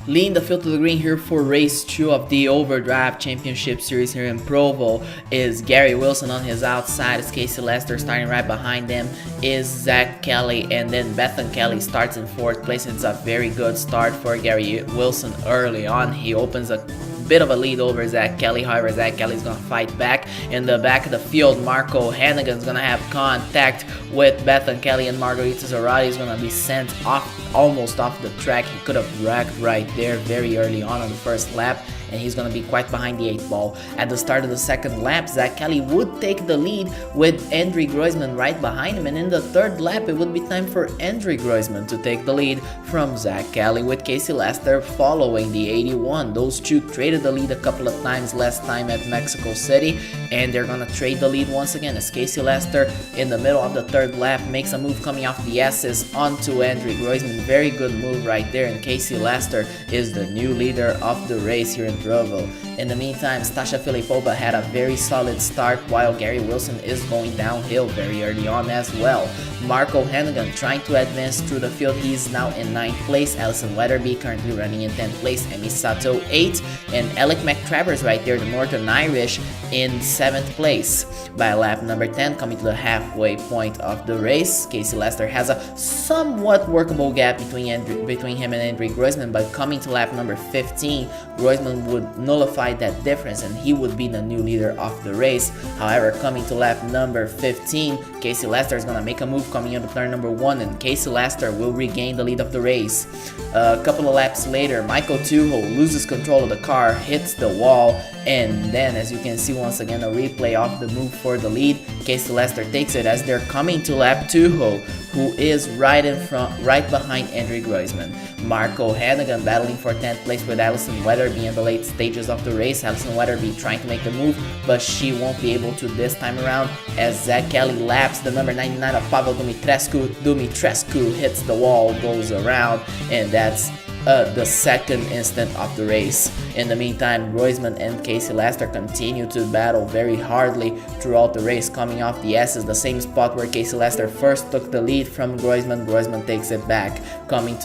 Leading the field to the green here for race 2 of the Overdrive Championship Series here in Provo is Gary Wilson on his outside. It's Casey Lester starting right behind them is Zach Kelly, and then Bethan Kelly starts in 4th place. It's a very good start for Gary Wilson early on. He opens a bit of a lead over Zach Kelly. However, Zach Kelly's gonna fight back. In the back of the field, Marco Hannigan's gonna have contact with Bethan Kelly, and Margarita Zarate is gonna be sent off, almost off the track. He could have wrecked right there very early on the first lap, and he's gonna be quite behind the 8 ball. At the start of the second lap, Zach Kelly would take the lead with Andre Groisman right behind him, and in the third lap, it would be time for Andre Groisman to take the lead from Zach Kelly, with Casey Lester following the 81. Those two traded the lead a couple of times last time at Mexico City, and they're gonna trade the lead once again as Casey Lester in the middle of the third lap makes a move coming off the S's onto Andre Groisman. Very good move right there, and Casey Lester is the new leader of the race here in Provo. In the meantime, Stasha Filipova had a very solid start, while Gary Wilson is going downhill very early on as well. Marco Hannigan trying to advance through the field. He's now in 9th place. Allison Weatherby currently running in 10th place. Emi Sato 8th, and Alec McTravers right there, the Northern Irish, in 7th place. By lap number 10, coming to the halfway point of the race, Casey Lester has a somewhat workable gap between him and Andre Groisman, but coming to lap number 15, Groisman would nullify that difference and he would be the new leader of the race. However, coming to lap number 15, Casey Lester is going to make a move coming into turn number 1, and Casey Lester will regain the lead of the race. A couple of laps later, Michael Tuho loses control of the car, hits the wall, and then, as you can see once again, a replay of the move for the lead. Casey Lester takes it as they're coming to lap 2, who is right in front, right behind Andre Groisman. Marco Hannigan battling for 10th place with Allison Weatherby in the late stages of the race. Allison Weatherby trying to make the move, but she won't be able to this time around as Zach Kelly laps the number 99 of Pavel Dumitrescu. Dumitrescu hits the wall, goes around, and that's the second instant of the race. In the meantime, Groisman and Casey Lester continue to battle very hardly throughout the race, coming off the S's, the same spot where Casey Lester first took the lead from Groisman. Groisman takes it back, coming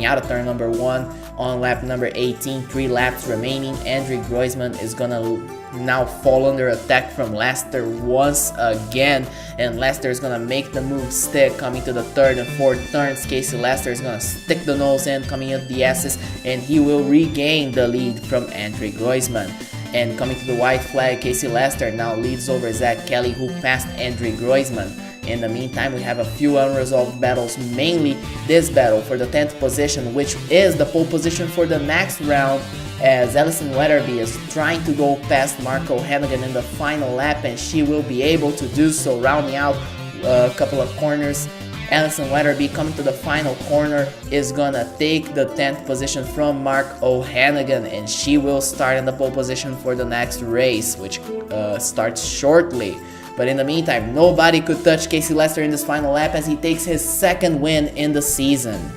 out of turn number 1 on lap number 18. 3 laps remaining. Andre Groisman is gonna now fall under attack from Lester once again, and Lester is gonna make the move stick coming to the 3rd and 4th turns. Casey Lester is gonna stick the nose in coming at the S's, and he will regain the lead from Andre Groisman. And coming to the white flag, Casey Lester now leads over Zach Kelly, who passed Andre Groisman. In the meantime, we have a few unresolved battles, mainly this battle for the 10th position, which is the pole position for the next round, as Allison Weatherby is trying to go past Marco Hannigan in the final lap, and she will be able to do so, rounding out a couple of corners. Allison Weatherby coming to the final corner is gonna take the 10th position from Mark O'Hannigan, and she will start in the pole position for the next race, which starts shortly. But in the meantime, nobody could touch Casey Lester in this final lap as he takes his 2nd win in the season.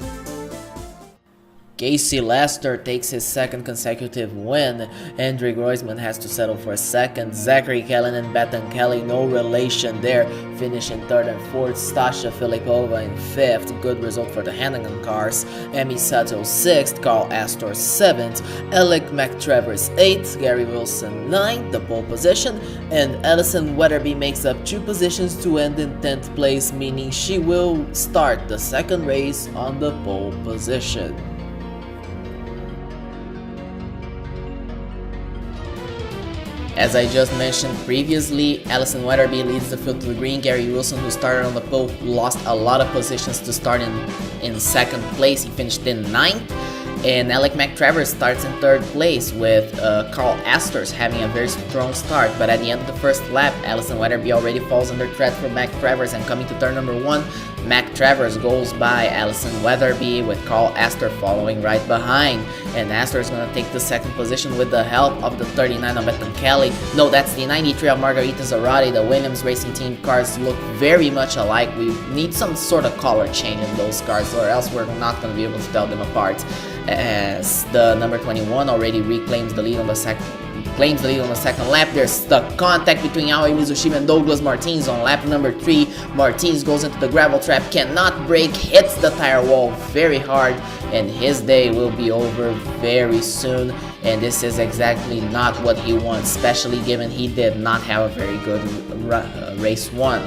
Casey Lester takes his 2nd consecutive win. Andre Groisman has to settle for 2nd. Zachary Kellen and Bethan Kelly, no relation there, finish in 3rd and 4th. Stasha Filipova in 5th. Good result for the Hannigan cars. Emi Sato 6th. Carl Astor 7th. Alec McTravers 8th. Gary Wilson 9th, the pole position. And Allison Weatherby makes up 2 positions to end in 10th place, meaning she will start the 2nd race on the pole position. As I just mentioned previously, Allison Weatherby leads the field to the green. Gary Wilson, who started on the pole, lost a lot of positions to start in 2nd place. He finished in 9th. And Alec McTravers starts in 3rd place, with Carl Astors having a very strong start. But at the end of the first lap, Allison Weatherby already falls under threat from McTravers, and coming to turn number 1, McTravers goes by Allison Weatherby, with Carl Astor following right behind. And Astor is going to take the 2nd position with the help of the 39 of Bethan Kelly. No, that's the 93 of Margarita Zarate. The Williams Racing Team cars look very much alike. We need some sort of color change in those cars, or else we're not going to be able to tell them apart, as the number 21 already reclaims the lead on the claims the lead on the second lap. There's the contact between Aoi Mizushima and Douglas Martins on lap number 3. Martins goes into the gravel trap, cannot brake, hits the tire wall very hard, and his day will be over very soon. And this is exactly not what he wants, especially given he did not have a very good race 1.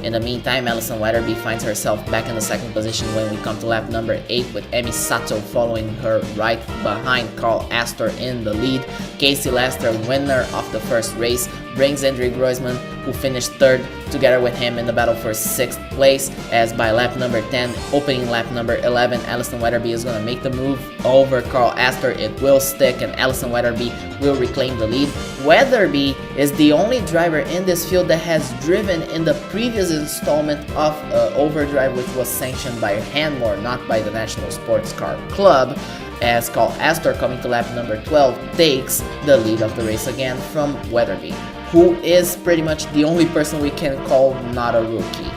In the meantime, Alison Weatherby finds herself back in the second position when we come to lap number 8, with Emi Sato following her right behind Carl Astor in the lead. Casey Lester, winner of the first race, brings Andre Groisman, who finished third, together with him in the battle for 6th place, as by lap number 10, opening lap number 11, Alison Weatherby is going to make the move over Carl Astor. It will stick, and Alison Weatherby will reclaim the lead. Weatherby is the only driver in this field that has driven in the previous installment of Overdrive, which was sanctioned by Hanmore, not by the National Sports Car Club, as Carl Astor, coming to lap number 12, takes the lead of the race again from Weatherby, who is pretty much the only person we can call not a rookie.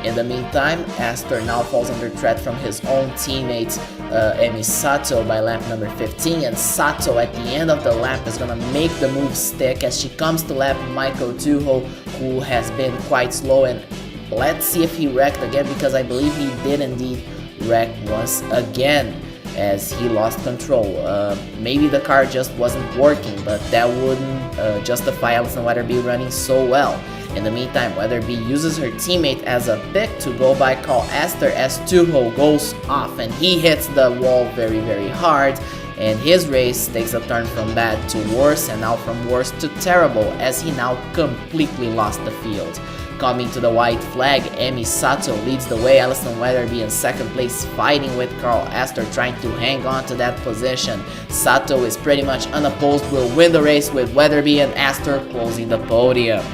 In the meantime, Astor now falls under threat from his own teammate Emi Sato by lap number 15, and Sato at the end of the lap is gonna make the move stick as she comes to lap Michael Tuho, who has been quite slow, and let's see if he wrecked again, because I believe he did indeed wreck once again as he lost control. Maybe the car just wasn't working, but that wouldn't justify Alison Weatherby running so well. In the meantime, Weatherby uses her teammate as a pick to go by Carl Astor as Tuho goes off, and he hits the wall very, very hard, and his race takes a turn from bad to worse, and now from worse to terrible, as he now completely lost the field. Coming to the white flag, Emi Sato leads the way, Alison Weatherby in second place, fighting with Carl Astor, trying to hang on to that position. Sato is pretty much unopposed, will win the race, with Weatherby and Astor closing the podium.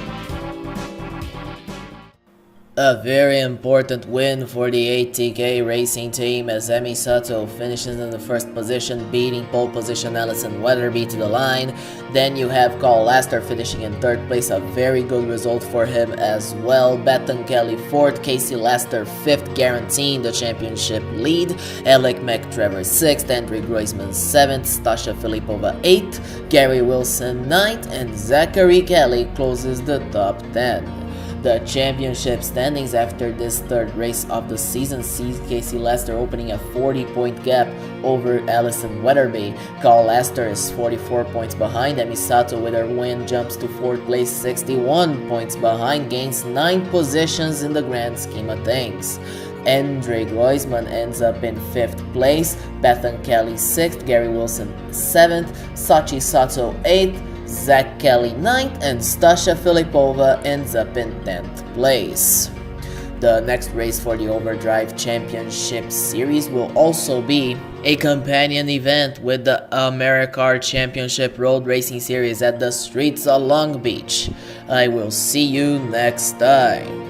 A very important win for the ATK Racing team, as Emi Sato finishes in the first position, beating pole position Alison Weatherby to the line. Then you have Carl Astor finishing in third place, a very good result for him as well. Bethan Kelly fourth, Casey Lester fifth, guaranteeing the championship lead. Alec McTrevor sixth, Andre Groisman seventh, Stasha Filipova eighth, Gary Wilson ninth, and Zachary Kelly closes the top 10. The championship standings after this third race of the season sees Casey Lester opening a 40-point gap over Alison Weatherby. Carl Lester is 44 points behind. Emi Sato, with her win, jumps to 4th place, 61 points behind, gains 9 positions in the grand scheme of things. Andre Groisman ends up in 5th place, Bethan Kelly 6th, Gary Wilson 7th, Sachi Sato 8th, Zach Kelly 9th, and Stasha Filipova ends up in 10th place. The next race for the Overdrive Championship Series will also be a companion event with the AmeriCar Championship Road Racing Series at the streets of Long Beach. I will see you next time.